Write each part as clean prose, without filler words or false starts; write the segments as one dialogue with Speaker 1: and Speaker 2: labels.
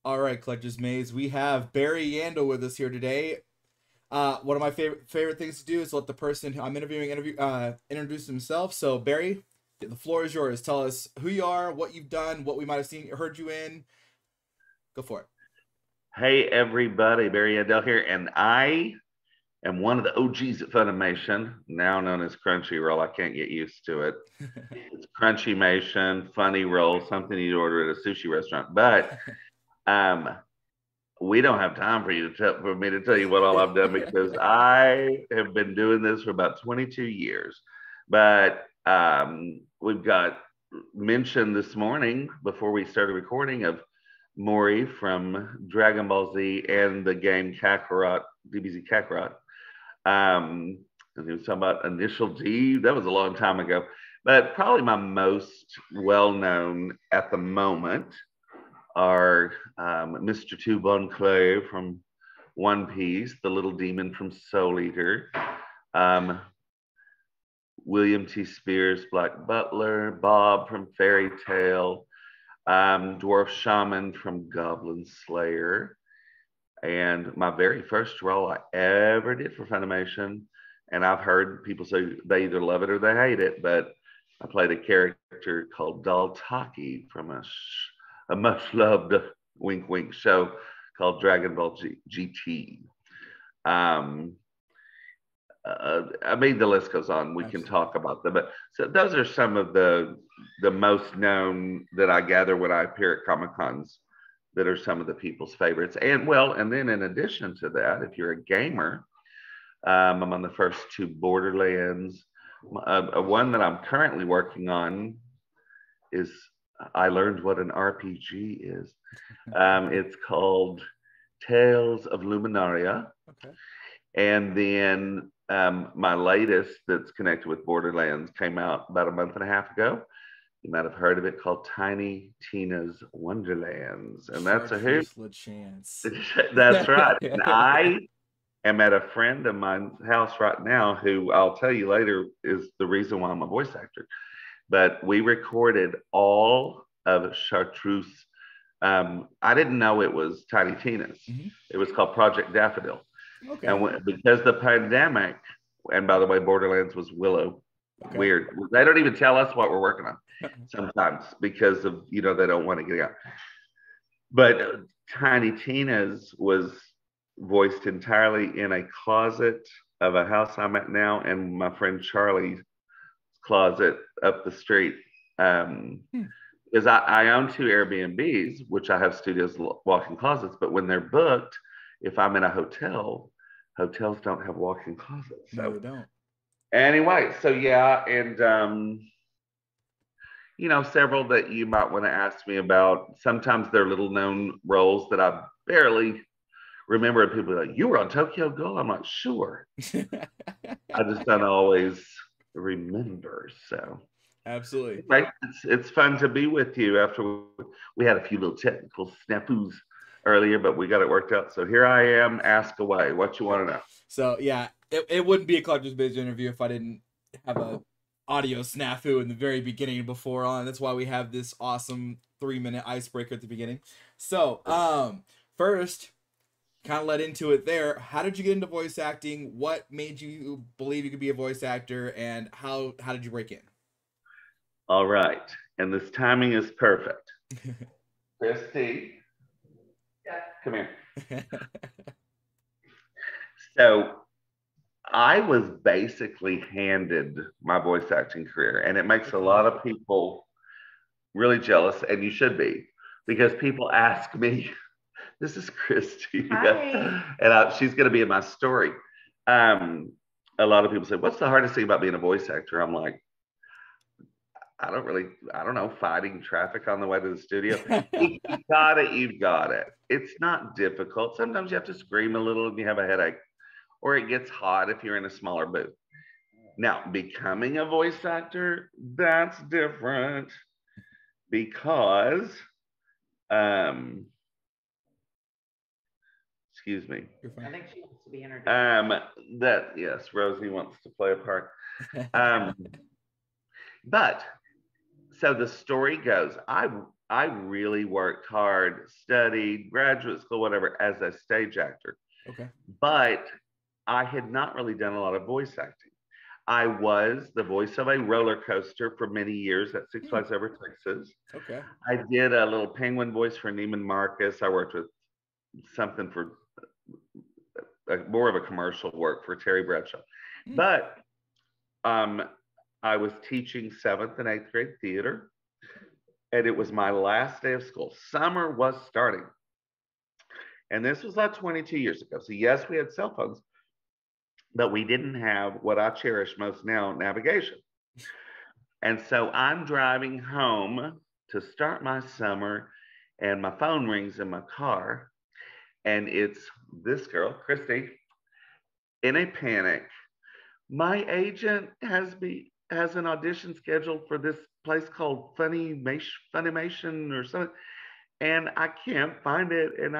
Speaker 1: All right, Collector's Maze. We have Barry Yandell with us here today. One of my favorite things to do is let the person who I'm interviewing introduce himself. So Barry, the floor is yours. Tell us who you are, what you've done, what we might have seen, heard you in. Go for it.
Speaker 2: Hey everybody, Barry Yandell here, and I am one of the OGs at Funimation, now known as Crunchyroll. I can't get used to it. It's Crunchymation, funny roll, something you'd order at a sushi restaurant. But um, we don't have time for me to tell you what all I've done because I have been doing this for about 22 years. But we've got mentioned this morning before we started recording of Mori from Dragon Ball Z and the game Kakarot, DBZ Kakarot. And he was talking about Initial D. That was a long time ago. But probably my most well known at the moment are Mr. Two Bon Clay from One Piece, the little demon from Soul Eater, um, William T. Spears, Black Butler, Bob from Fairy Tale, Dwarf Shaman from Goblin Slayer, and my very first role I ever did for Funimation. And I've heard people say they either love it or they hate it, but I played a character called Daltaki from a much loved wink wink show called Dragon Ball GT. Um, I mean, the list goes on. We can
Speaker 1: Absolutely.
Speaker 2: talk about them, but so those are some of the most known that I gather when I appear at Comic Cons. That are some of the people's favorites, and well, and then in addition to that, if you're a gamer, I'm on the first two Borderlands. One that I'm currently working on is I learned what an RPG is. It's called Tales of Luminaria.
Speaker 1: Okay.
Speaker 2: And then my latest that's connected with Borderlands came out about a month and a half ago. You might have heard of it called Tiny Tina's Wonderlands. And that's a hoot.
Speaker 1: Chartreuse LaChance.
Speaker 2: That's right. And I am at a friend of mine's house right now who I'll tell you later is the reason why I'm a voice actor. But we recorded all of Chartreuse. I didn't know it was Tiny Tina's.
Speaker 1: Hmm.
Speaker 2: It was called Project Daffodil. And
Speaker 1: Okay.
Speaker 2: because the pandemic, and by the way, Borderlands was Willow.
Speaker 1: Okay.
Speaker 2: Weird. They don't even tell us what we're working on sometimes because of, they don't want to get out. But Tiny Tina's was voiced entirely in a closet of a house I'm at now, and my friend Charlie's closet up the street.
Speaker 1: Hmm.
Speaker 2: Because I own two Airbnbs, which I have studios walk-in closets, but when they're booked, if I'm in a hotel, hotels don't have walk-in closets.
Speaker 1: No,
Speaker 2: So
Speaker 1: they don't.
Speaker 2: anyway, so yeah, and several that you might want to ask me about. Sometimes they're little known roles that I barely remember. And people are like, "You were on Tokyo Ghoul?" I'm like, "Sure." I just don't always remember. So
Speaker 1: Absolutely.
Speaker 2: anyway, it's fun to be with you after we had a few little technical snafus earlier, but we got it worked out. So here I am. Ask away. What you want to know?
Speaker 1: So yeah, it wouldn't be a Collector's Biz interview if I didn't have a audio snafu in the very beginning before on. That's why we have this awesome 3-minute icebreaker at the beginning. So first, kind of led into it there. How did you get into voice acting? What made you believe you could be a voice actor, and how did you break in?
Speaker 2: All right, and this timing is perfect. Christy, come here. So I was basically handed my voice acting career, and it makes a
Speaker 1: Okay.
Speaker 2: lot of people really jealous, and you should be, because people ask me, "This is Christy,"
Speaker 3: Hi.
Speaker 2: and she's going to be in my story. Um, a lot of people say, "What's the hardest thing about being a voice actor?" I'm like, I don't know, fighting traffic on the way to the studio. If you got it, you've got it. It's not difficult. Sometimes you have to scream a little and you have a headache, or it gets hot if you're in a smaller booth. Now, becoming a voice actor, that's different because, um, excuse me,
Speaker 1: You're
Speaker 3: I
Speaker 1: fine.
Speaker 3: think she wants to be introduced.
Speaker 2: yes, Rosie wants to play a part. Um, but so the story goes, I I really worked hard, studied, graduate school, whatever, as a stage actor.
Speaker 1: Okay.
Speaker 2: But I had not really done a lot of voice acting. I was the voice of a roller coaster for many years at Six
Speaker 1: Hmm.
Speaker 2: Flags Over Texas.
Speaker 1: Okay.
Speaker 2: I did a little penguin voice for Neiman Marcus. I worked with something for more of a commercial work for Terry Bradshaw.
Speaker 1: Hmm.
Speaker 2: But um, I was teaching seventh and eighth grade theater, and it was my last day of school. Summer was starting. And this was like 22 years ago. So, yes, we had cell phones, but we didn't have what I cherish most now, navigation. And so I'm driving home to start my summer, and my phone rings in my car, and it's this girl, Christy, in a panic. My agent has an audition scheduled for this place called Funimation or something, and I can't find it. And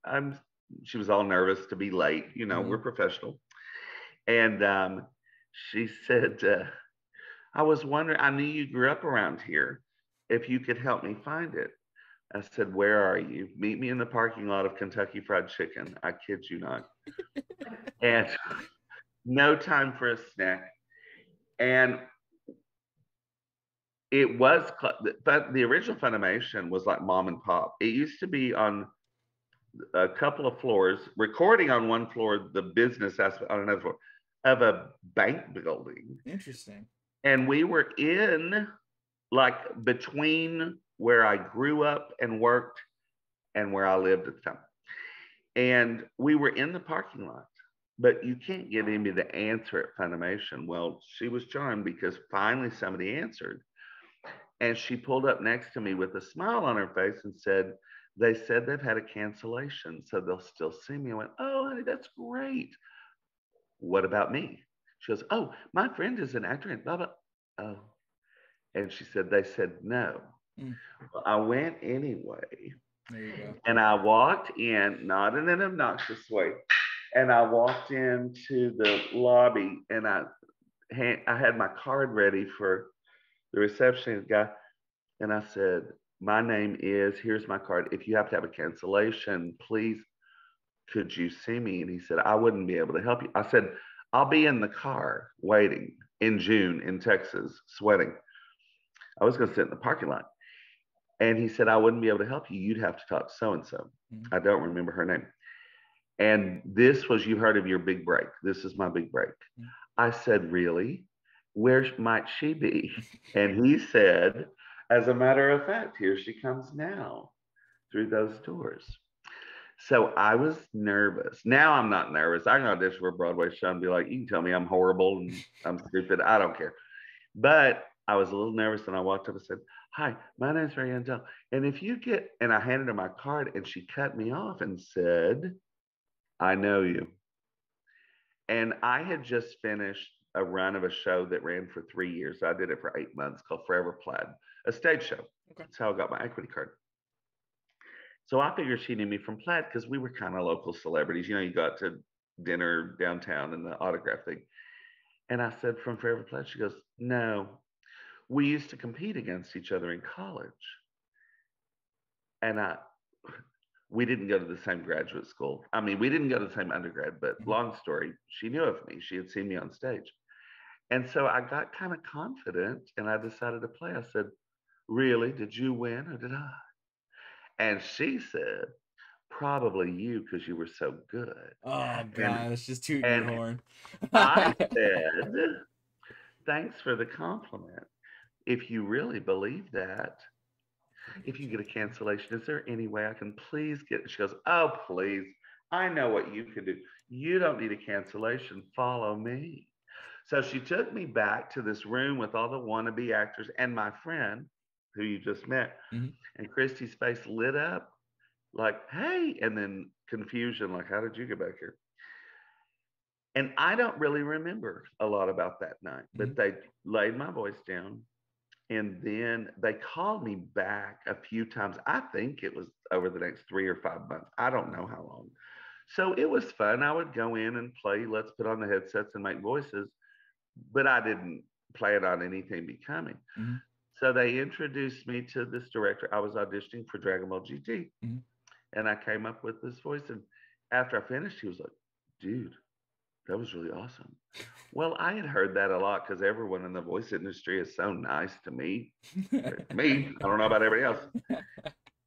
Speaker 2: I'm she was all nervous to be late. You know,
Speaker 1: Hmm.
Speaker 2: we're professional. And she said, I was wondering, I knew you grew up around here. If you could help me find it. I said, where are you? Meet me in the parking lot of Kentucky Fried Chicken. I kid you not. And no time for a snack. And it was, but the original Funimation was like mom and pop. It used to be on a couple of floors, recording on one floor, the business aspect on another floor of a bank building.
Speaker 1: Interesting.
Speaker 2: And we were in like between where I grew up and worked and where I lived at the time. And we were in the parking lot, but you can't get anybody to answer at Funimation. Well, she was charmed because finally somebody answered. And she pulled up next to me with a smile on her face and said, they said they've had a cancellation, so they'll still see me. I went, oh, honey, that's great. What about me? She goes, oh, my friend is an actor and blah, blah. Oh. And she said, they said no.
Speaker 1: Mm.
Speaker 2: Well, I went anyway.
Speaker 1: There you go.
Speaker 2: And I walked in, not in an obnoxious way. And I walked into the lobby and I had my card ready for the receptionist guy. And I said, my name is, here's my card. If you have to have a cancellation, please, could you see me? And he said, I wouldn't be able to help you. I said, I'll be in the car waiting in June in Texas, sweating. I was going to sit in the parking lot. And he said, I wouldn't be able to help you. You'd have to talk to so and so.
Speaker 1: Mm.
Speaker 2: I don't remember her name. And this was, you heard of your big break. This is my big break.
Speaker 1: Mm.
Speaker 2: I said, really? Where might she be? And he said, as a matter of fact, here she comes now through those doors. So I was nervous. Now I'm not nervous. I can audition for a Broadway show and be like, you can tell me I'm horrible and I'm stupid. I don't care. But I was a little nervous and I walked up and said, hi, my name's Barry Yandell. And if you get, and I handed her my card and she cut me off and said, I know you. And I had just finished a run of a show that ran for 3 years. I did it for 8 months called Forever Plaid, a stage show.
Speaker 1: Okay.
Speaker 2: That's how I got my equity card. So I figured she knew me from Plaid because we were kind of local celebrities. You know, you got to dinner downtown and the autograph thing. And I said, from Forever Plaid? She goes, no, we used to compete against each other in college. And we didn't go to the same graduate school. I mean, we didn't go to the same undergrad, but
Speaker 1: Mhm.
Speaker 2: long story, she knew of me. She had seen me on stage. And so I got kind of confident and I decided to play. I said, really? Did you win or did I? And she said, probably you because you were so good.
Speaker 1: Oh
Speaker 2: And
Speaker 1: gosh, just tooting your
Speaker 2: and
Speaker 1: horn.
Speaker 2: I said, thanks for the compliment. If you really believe that, if you get a cancellation, is there any way I can please get it? She goes, oh, please. I know what you can do. You don't need a cancellation. Follow me. So she took me back to this room with all the wannabe actors and my friend who you just met.
Speaker 1: Mhm.
Speaker 2: And Christy's face lit up like, hey, and then confusion, like, how did you get back here? And I don't really remember a lot about that night,
Speaker 1: Mhm.
Speaker 2: but they laid my voice down. And then they called me back a few times. I think it was over the next 3 or 5 months. I don't know how long. So it was fun. I would go in and play, let's put on the headsets and make voices, but I didn't play it on anything becoming.
Speaker 1: Mhm.
Speaker 2: So they introduced me to this director. I was auditioning for Dragon Ball GT,
Speaker 1: Mhm.
Speaker 2: and I came up with this voice. And after I finished, he was like, "Dude, that was really awesome." Well, I had heard that a lot because everyone in the voice industry is so nice to me. Me, I don't know about everybody else.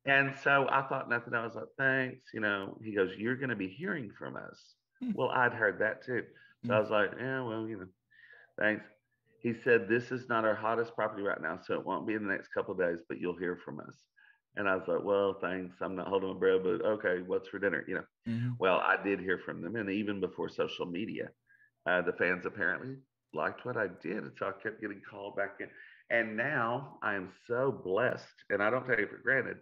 Speaker 2: And so I thought nothing. I was like, "Thanks." He goes, "You're going to be hearing from us." Well, I'd heard that too. So I was like, "Yeah, well, thanks." He said, "This is not our hottest property right now, so it won't be in the next couple of days, but you'll hear from us." And I was like, "Well, thanks. I'm not holding my breath, but okay, what's for dinner?"
Speaker 1: Mhm.
Speaker 2: Well, I did hear from them, and even before social media, the fans apparently liked what I did, and so I kept getting called back in. And now I am so blessed, and I don't take it for granted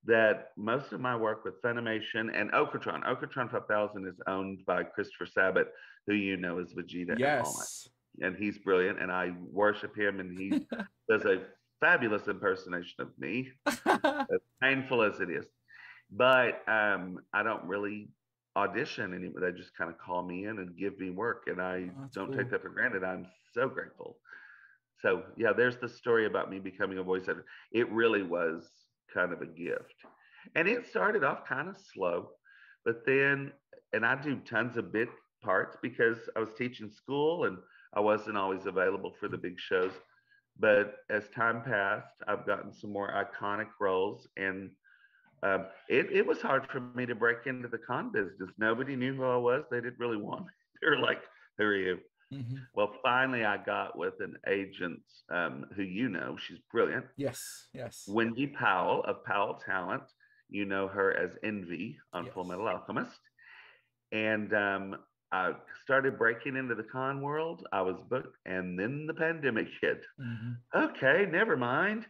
Speaker 2: that most of my work with Funimation and Okratron 5000 is owned by Christopher Sabat, who you know as Vegeta and All Might.
Speaker 1: Yes.
Speaker 2: And he's brilliant, and I worship him, and he does a fabulous impersonation of me, as painful as it is. But I don't really audition anymore. They just kind of call me in and give me work, and I
Speaker 1: Oh, that's
Speaker 2: don't take
Speaker 1: cool.
Speaker 2: that for granted. I'm so grateful. So yeah, there's the story about me becoming a voice actor. It really was kind of a gift. And it started off kind of slow, but then, and I do tons of bit parts because I was teaching school and I wasn't always available for the big shows. But as time passed, I've gotten some more iconic roles, and it was hard for me to break into the con business. Nobody knew who I was. They didn't really want me. They were like, "Who are you?"
Speaker 1: Mhm.
Speaker 2: Well, finally, I got with an agent who she's brilliant,
Speaker 1: Yes. Yes.
Speaker 2: Wendy Powell of Powell Talent. You know her as Envy on Full
Speaker 1: Yes.
Speaker 2: Metal Alchemist. And I started breaking into the con world. I was booked, and then the pandemic hit.
Speaker 1: Mhm.
Speaker 2: Okay, never mind.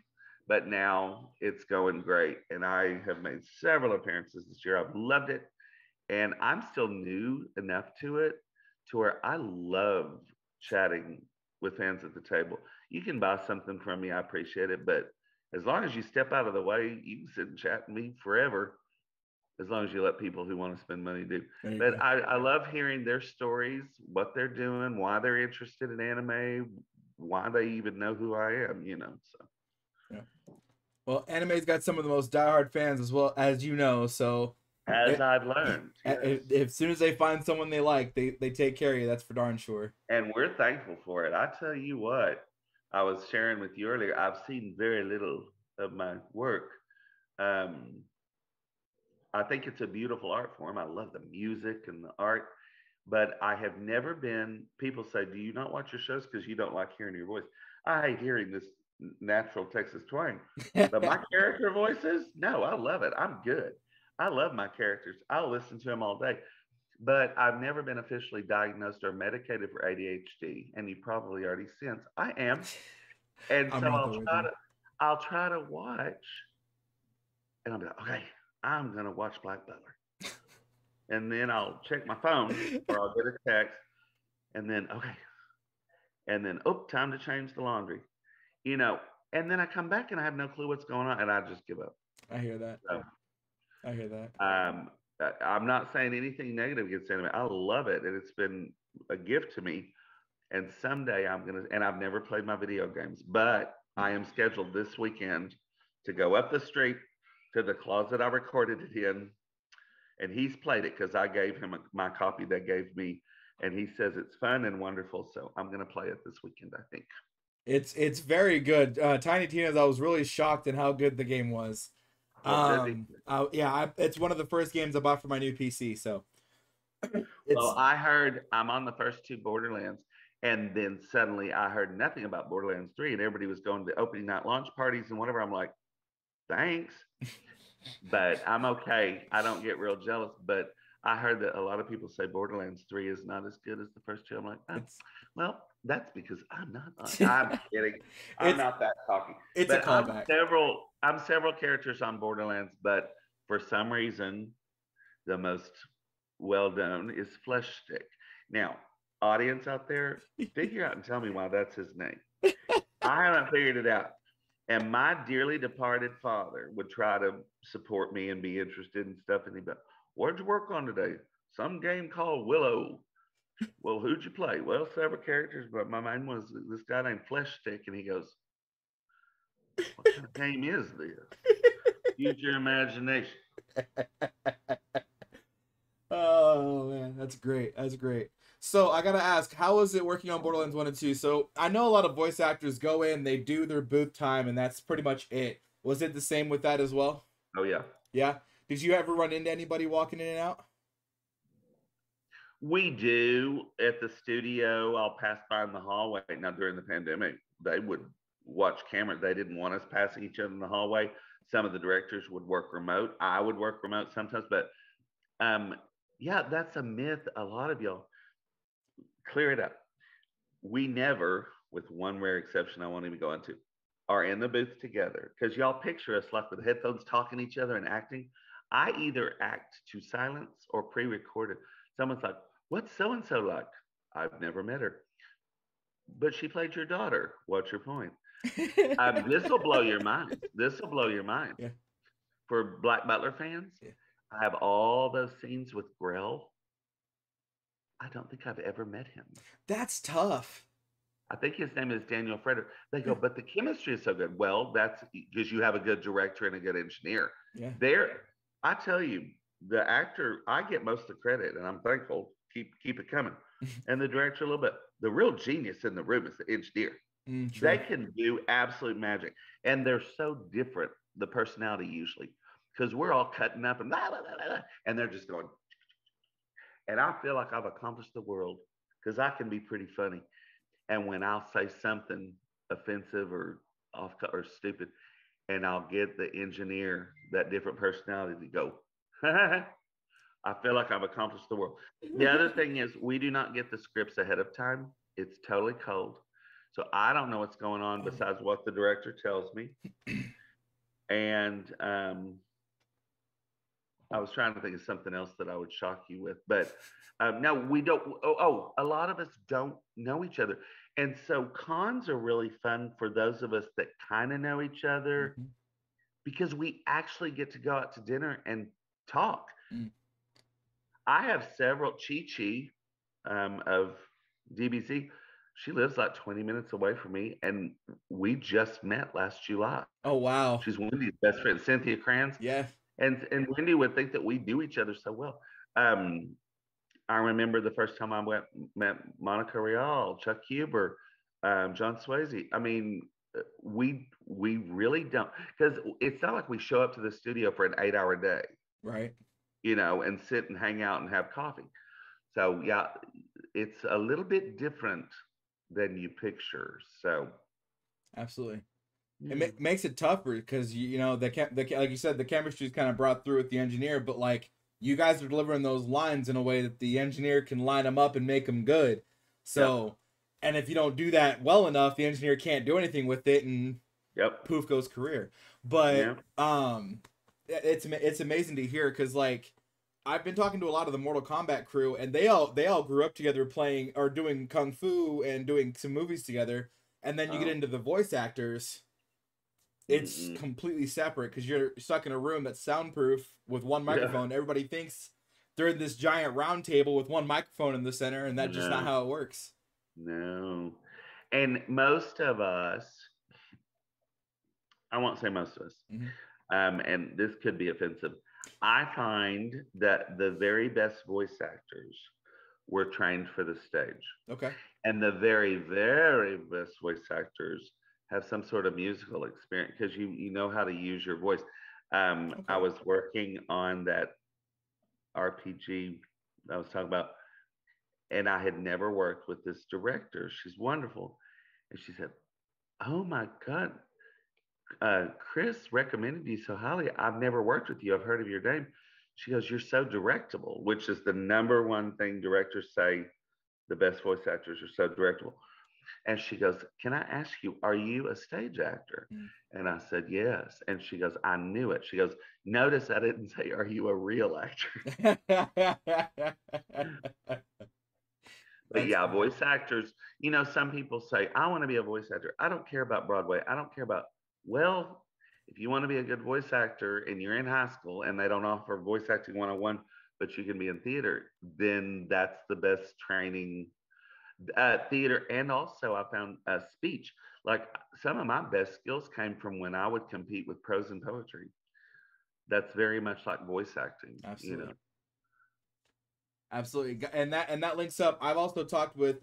Speaker 2: But now it's going great, and I have made several appearances this year. I've loved it, and I'm still new enough to it to where I love chatting with fans at the table. You can buy something from me, I appreciate it, but as long as you step out of the way, you can sit and chat with me forever. As long as you let people who want to spend money do.
Speaker 1: There you
Speaker 2: But
Speaker 1: go.
Speaker 2: I love hearing their stories, what they're doing, why they're interested in anime, why they even know who I am. So
Speaker 1: Yeah. Well, anime's got some of the most diehard fans as well as you know. So,
Speaker 2: as
Speaker 1: it,
Speaker 2: I've learned, yes.
Speaker 1: as soon as they find someone they like, they take care of you. That's for darn sure.
Speaker 2: And we're thankful for it. I tell you what, I was sharing with you earlier, I've seen very little of my work. Um, I think it's a beautiful art form. I love the music and the art, but I have never been. People say, "Do you not watch your shows because you don't like hearing your voice?" I hate hearing this natural Texas twang, but my character voices, no, I love it. I'm good. I love my characters. I'll listen to them all day. But I've never been officially diagnosed or medicated for ADHD, and you probably already sense I am. And
Speaker 1: I'm
Speaker 2: so
Speaker 1: right there with you.
Speaker 2: I'll try to watch, and I'll be like, okay, I'm gonna watch Black Butler, and then I'll check my phone or I'll get a text, and then okay, and then oh, time to change the laundry, you know, and then I come back and I have no clue what's going on, and I just give up.
Speaker 1: I hear that.
Speaker 2: So
Speaker 1: I hear that.
Speaker 2: I'm not saying anything negative against anime. I love it, and it's been a gift to me. And someday I'm gonna, and I've never played my video games, but I am scheduled this weekend to go up the street to the closet I recorded it in, and he's played it because I gave him my copy they gave me, and he says it's fun and wonderful. So I'm gonna play it this weekend, I think.
Speaker 1: It's very good. Tiny Tina's. I was really shocked at how good the game was.
Speaker 2: Well, good.
Speaker 1: Yeah, it's one of the first games I bought for my new PC. So
Speaker 2: Well,
Speaker 1: it's
Speaker 2: I heard I'm on the first two Borderlands, and then suddenly I heard nothing about Borderlands 3, and everybody was going to opening night launch parties and whatever. I'm like, thanks, but I'm okay. I don't get real jealous, but I heard that a lot of people say Borderlands 3 is not as good as the first two. I'm like, oh,
Speaker 1: it's
Speaker 2: well, that's because I'm not. I'm kidding. I'm
Speaker 1: it's
Speaker 2: not that cocky.
Speaker 1: it's a
Speaker 2: But
Speaker 1: callback.
Speaker 2: I'm several characters on Borderlands, but for some reason, the most well done is Flesh Stick. Now, audience out there, figure out and tell me why that's his name. I haven't figured it out. And my dearly departed father would try to support me and be interested in stuff. And he'd be like, what'd you work on today? Some game called Willow. Well, who'd you play? Well, several characters, but my main was this guy named Flesh Stick. And he goes, What kind of game is this? Use your imagination.
Speaker 1: Oh man, that's great. That's great. So I gotta ask, how is it working on Borderlands 1 and 2? So I know a lot of voice actors go in, they do their booth time, and that's pretty much it. Was it the same with that as well?
Speaker 2: Oh yeah.
Speaker 1: Yeah. Did you ever run into anybody walking in and out?
Speaker 2: We do at the studio. I'll pass by in the hallway. Now during the pandemic, they would watch cameras. They didn't want us passing each other in the hallway. Some of the directors would work remote. I would work remote sometimes, but um, yeah, that's a myth. A lot of y'all clear it up. We never, with one rare exception I won't even go into, are in the booth together because y'all picture us like with headphones talking to each other and acting. I either act to silence or pre-recorded. Someone's like, "What's so and so like?" I've never met her, but she played your daughter. What's your point? This will blow your mind. This will blow your mind.
Speaker 1: Yeah.
Speaker 2: For Black Butler fans,
Speaker 1: Yeah.
Speaker 2: I have all those scenes with Grell. I don't think I've ever met him.
Speaker 1: That's tough.
Speaker 2: I think his name is Daniel Frederick. They go,
Speaker 1: Yeah.
Speaker 2: but the chemistry is so good. Well, that's because you have a good director and a good engineer.
Speaker 1: Yeah.
Speaker 2: There, I tell you, the actor, I get most of the credit, and I'm thankful. Keep it coming. And the director a little bit. The real genius in the room is the engineer. They
Speaker 1: True.
Speaker 2: can do absolute magic, and they're so different. The personality usually, because we're all cutting up and blah, blah, blah, blah, and they're just going. And I feel like I've accomplished the world because I can be pretty funny. And when I'll say something offensive or off or stupid, and I'll get the engineer that different personality to go, I feel like I've accomplished the world. The other thing is, we do not get the scripts ahead of time. It's totally cold. So I don't know what's going on
Speaker 1: Oh.
Speaker 2: besides what the director tells me. And I was trying to think of something else that I would shock you with, but no, we don't. A lot of us don't know each other, and so cons are really fun for those of us that kind of know each other
Speaker 1: Mhm.
Speaker 2: because we actually get to go out to dinner and talk.
Speaker 1: Mm.
Speaker 2: I have several Chi Chi of DBC. She lives like 20 minutes away from me, and we just met last July.
Speaker 1: Oh wow.
Speaker 2: She's Wendy's best friend, Cynthia Kranz.
Speaker 1: Yeah.
Speaker 2: And Wendy would think that we do each other so well. Um, I remember the first time I met Monica Rial, Chuck Huber, John Swayze. I mean, we really don't because it's not like we show up to the studio for an 8 hour day,
Speaker 1: Right.
Speaker 2: and sit and hang out and have coffee. So yeah, it's a little bit different than you picture. So
Speaker 1: Absolutely. It
Speaker 2: yeah,
Speaker 1: makes it tougher because you know like you said, the chemistry is kind of brought through with the engineer, but like you guys are delivering those lines in a way that the engineer can line them up and make them good.
Speaker 2: yep,
Speaker 1: So, and if you don't do that well enough, the engineer can't do anything with it, and
Speaker 2: yep,
Speaker 1: poof goes career. But
Speaker 2: yeah,
Speaker 1: it's amazing to hear because like I've been talking to a lot of the Mortal Kombat crew, and they all grew up together playing or doing kung fu and doing some movies together, and then you get
Speaker 2: oh,
Speaker 1: into the voice actors, it's
Speaker 2: mm-mm.
Speaker 1: completely separate because you're stuck in a room that's soundproof with one
Speaker 2: Yeah,
Speaker 1: microphone. Everybody thinks they're in this giant round table with one microphone in the center, and that's just not
Speaker 2: no.
Speaker 1: how it works.
Speaker 2: No. And most of us, I won't say most of us,
Speaker 1: Hmm.
Speaker 2: and this could be offensive. I find that the very best voice actors were trained for the stage.
Speaker 1: Okay.
Speaker 2: And the very, very best voice actors have some sort of musical experience because you know how to use your voice. I
Speaker 1: Okay.
Speaker 2: was working on that RPG I was talking about, and I had never worked with this director. She's wonderful. And she said, "Oh my God, Chris recommended you so highly. I've never worked with you. I've heard of your name." She goes, "You're so directable," which is the number one thing directors say. The best voice actors are so directable. And she goes, "Can I ask you, are you a stage actor?"
Speaker 1: Mm.
Speaker 2: And I said, "Yes." And she goes, "I knew it." She goes, "Notice I didn't say, are you a real actor?" But
Speaker 1: That's
Speaker 2: yeah,
Speaker 1: funny.
Speaker 2: voice actors, some people say, "I want to be a voice actor. I don't care about Broadway. I don't care about," well, if you want to be a good voice actor and you're in high school and they don't offer voice acting 101, but you can be in theater, then that's the best training. theater, and also I found speech. Like some of my best skills came from when I would compete with prose and poetry. That's very much like voice acting, you
Speaker 1: Absolutely.
Speaker 2: know.
Speaker 1: Absolutely. And that links up. I've also talked with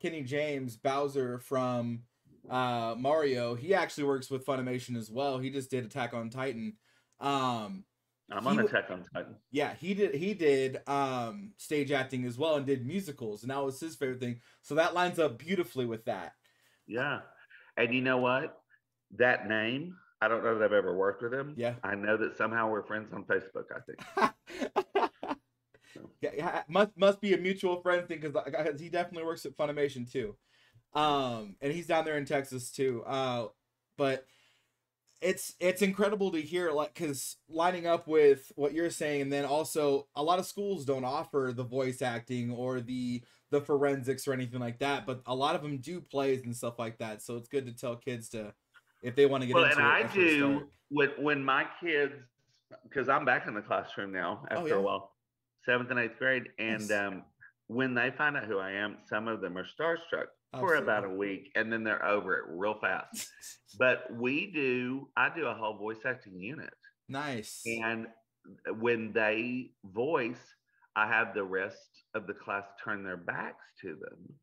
Speaker 1: Kenny James Bowser from Mario. He actually works with Funimation as well. He just did Attack on Titan. Um
Speaker 2: I'm
Speaker 1: he
Speaker 2: on
Speaker 1: w-
Speaker 2: Attack on Titan.
Speaker 1: yeah, he did stage acting as well and did musicals, and that was his favorite thing. So that lines up beautifully with that.
Speaker 2: Yeah. And you know what? That name, I don't know that I've ever worked with him.
Speaker 1: Yeah.
Speaker 2: I know that somehow we're friends on Facebook, I think. So,
Speaker 1: Yeah, must be a mutual friend thing because he definitely works at Funimation too. And he's down there in Texas too. But it's incredible to hear, like, because lining up with what you're saying, and then also a lot of schools don't offer the voice acting or the forensics or anything like that, but a lot of them do plays and stuff like that. So it's good to tell kids to, if they want to get
Speaker 2: well, and
Speaker 1: into it,
Speaker 2: I
Speaker 1: that's where to start.
Speaker 2: do when my kids, because I'm back in the classroom now
Speaker 1: Oh
Speaker 2: after a
Speaker 1: yeah,
Speaker 2: while, seventh and eighth grade, and
Speaker 1: nice,
Speaker 2: when they find out who I am, some of them are starstruck for about
Speaker 1: absolutely.
Speaker 2: a week, and then they're over it real fast. But I do a whole voice acting unit,
Speaker 1: Nice,
Speaker 2: and when they voice, I have the rest of the class turn their backs to them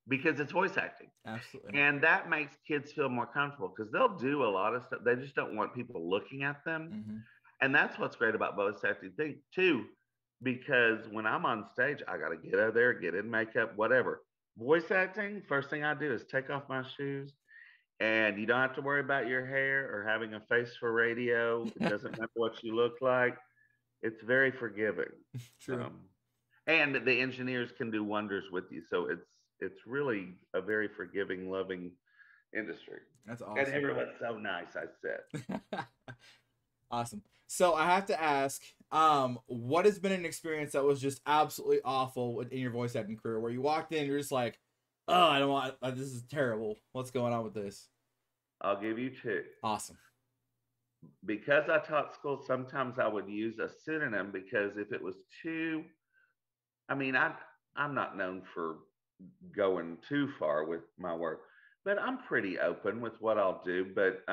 Speaker 2: because it's voice acting.
Speaker 1: absolutely.
Speaker 2: And that makes kids feel more comfortable because they'll do a lot of stuff. They just don't want people looking at them.
Speaker 1: Hmm.
Speaker 2: And that's what's great about voice acting thing too, because when I'm on stage, I got to get out there, get in makeup, whatever. Voice acting, first thing I do is take off my shoes, and you don't have to worry about your hair or having a face for radio. It doesn't matter what you look like. It's very forgiving.
Speaker 1: True.
Speaker 2: And the engineers can do wonders with you. So it's really a very forgiving, loving industry.
Speaker 1: That's
Speaker 2: And
Speaker 1: awesome.
Speaker 2: everyone's so nice, I said.
Speaker 1: Awesome. So I have to ask, what has been an experience that was just absolutely awful in your voice acting career, where you walked in, you're just like, oh, I don't want this is terrible. What's going on with this?
Speaker 2: I'll give you two.
Speaker 1: Awesome.
Speaker 2: Because I taught school, sometimes I would use a pseudonym because if it was too, I mean, I'm not known for going too far with my work, but I'm pretty open with what I'll do. But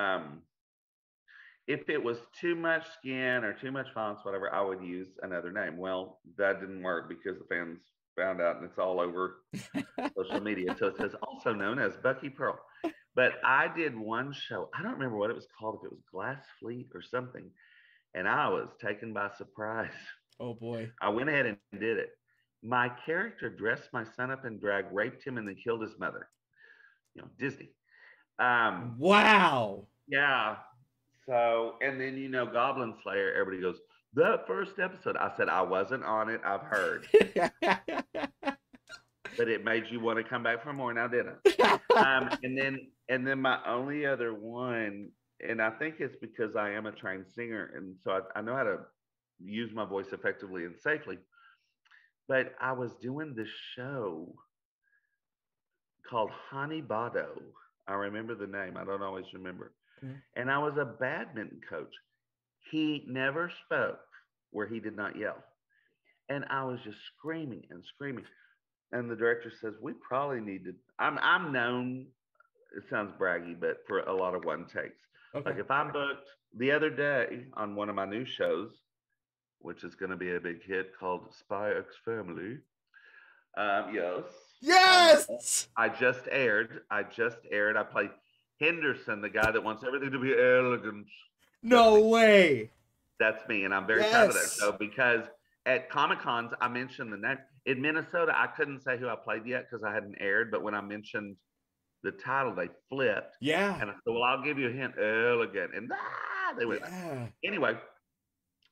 Speaker 2: if it was too much skin or too much violence, whatever, I would use another name. Well, that didn't work because the fans found out and it's all over social media. So it says also known as Bucky Pearl. But I did one show. I don't remember what it was called, if it was Glass Fleet or something. And I was taken by surprise.
Speaker 1: Oh boy.
Speaker 2: I went ahead and did it. My character dressed my son up in drag, raped him, and then killed his mother. You know, Disney. Um,
Speaker 1: Wow.
Speaker 2: yeah. So, and then Goblin Slayer. Everybody goes, that first episode. I said I wasn't on it. I've heard, but it made you want to come back for more, and I didn't. And then my only other one, and I think it's because I am a trained singer, and so I know how to use my voice effectively and safely. But I was doing this show called Honey Bado. I remember the name. I don't always remember.
Speaker 1: Mhm.
Speaker 2: And I was a badminton coach. He never spoke where he did not yell. And I was just screaming and screaming. And the director says, we probably need to. I'm known, it sounds braggy, but for a lot of one takes. Like
Speaker 1: Okay.
Speaker 2: if I'm booked the other day on one of my new shows, which is going to be a big hit called Spy X Family. Yes. Um,
Speaker 1: Yes.
Speaker 2: I just aired. I played Henderson, the guy that wants everything to be elegant. That's
Speaker 1: No
Speaker 2: me.
Speaker 1: way.
Speaker 2: That's me. And I'm very proud of that
Speaker 1: Yes.
Speaker 2: show because at Comic Cons, I mentioned the name. In Minnesota, I couldn't say who I played yet because I hadn't aired. But when I mentioned the title, they flipped.
Speaker 1: Yeah.
Speaker 2: And I said, well, I'll give you a hint, elegant. And they went,
Speaker 1: Yeah.
Speaker 2: anyway,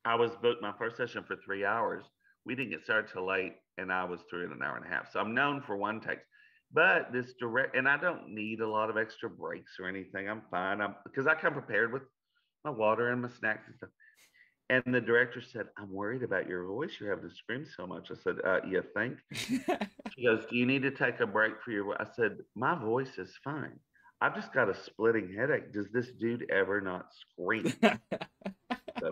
Speaker 2: I was booked my first session for 3 hours. We didn't get started till late, and I was through in an hour and a half. So I'm known for one takes. But this direct, and I don't need a lot of extra breaks or anything. I'm fine. Because I come prepared with my water and my snacks and stuff. And the director said, I'm worried about your voice. You're having to scream so much. I said, you think? She goes, do you need to take a break for your voice? I said, my voice is fine. I've just got a splitting headache. Does this dude ever not scream? So,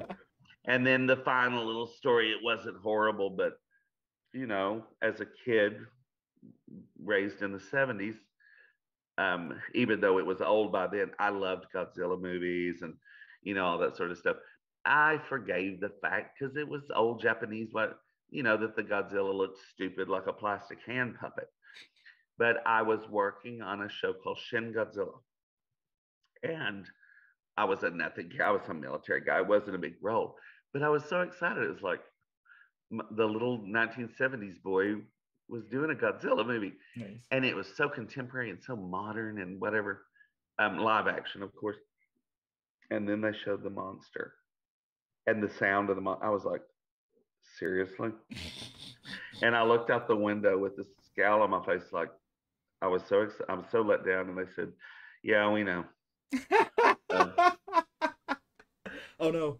Speaker 2: and then the final little story, it wasn't horrible, but as a kid, raised in the 70s, even though it was old by then, I loved Godzilla movies and, all that sort of stuff. I forgave the fact because it was old Japanese, but, that the Godzilla looked stupid like a plastic hand puppet. But I was working on a show called Shin Godzilla. And I was a nothing. I was a military guy. It wasn't a big role, but I was so excited. It was like the little 1970s boy was doing a Godzilla movie,
Speaker 1: Nice.
Speaker 2: and it was so contemporary and so modern and whatever, live action, of course. And then they showed the monster and the sound of the monster. I was like, seriously? And I looked out the window with this scowl on my face, like I was so I'm so let down. And they said, "Yeah, we know." Uh,
Speaker 1: Oh no.